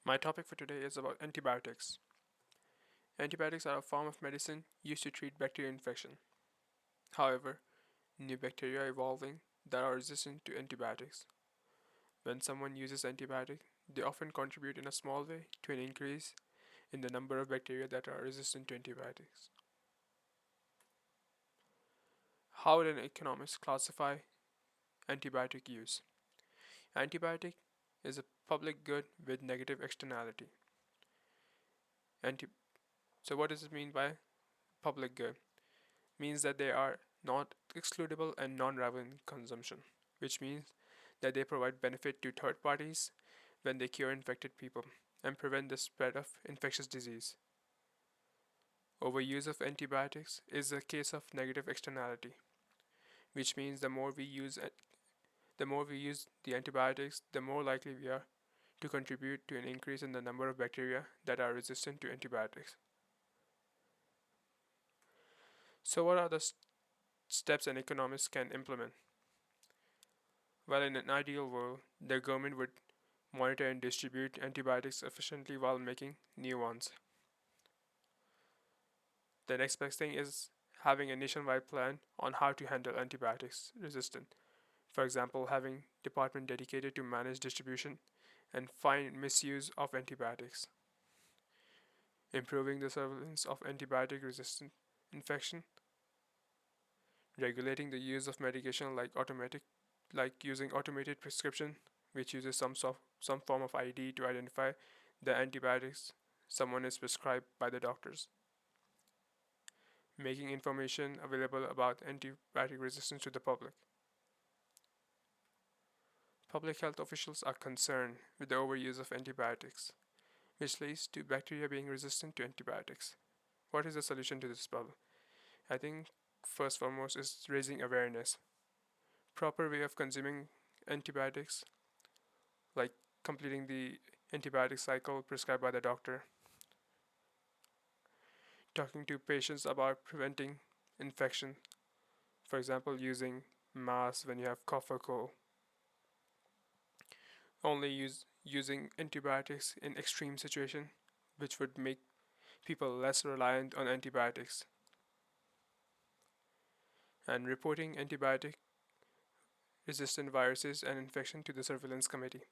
My topic for today is about antibiotics. Antibiotics are a form of medicine used to treat bacterial infection. However, new bacteria are evolving that are resistant to antibiotics. When someone uses antibiotic, they often contribute in a small way to an increase in the number of bacteria that are resistant to antibiotics. How would an economist classify antibiotic use? Antibiotic is a public good with negative externality. Anti- so what does it mean by public good? Means that they are not excludable and non-rival in consumption, which means that they provide benefit to third parties when they cure infected people and prevent the spread of infectious disease. Overuse of antibiotics is a case of negative externality, which means the more we use the antibiotics, the more likely we are to contribute to an increase in the number of bacteria that are resistant to antibiotics. So what are the steps an economist can implement? Well, in an ideal world, the government would monitor and distribute antibiotics efficiently while making new ones. The next best thing is having a nationwide plan on how to handle antibiotics resistance. For example, having department dedicated to manage distribution and find misuse of antibiotics. Improving the surveillance of antibiotic resistant infection. Regulating the use of medication like using automated prescription, which uses some form of ID to identify the antibiotics someone is prescribed by the doctors. Making information available about antibiotic resistance to the public. Public health officials are concerned with the overuse of antibiotics, which leads to bacteria being resistant to antibiotics. What is the solution to this problem? I think first foremost is raising awareness. Proper way of consuming antibiotics, like completing the antibiotic cycle prescribed by the doctor, talking to patients about preventing infection, for example, using masks when you have cough or cold, only using antibiotics in extreme situation, which would make people less reliant on antibiotics, and reporting antibiotic resistant viruses and infection to the surveillance committee.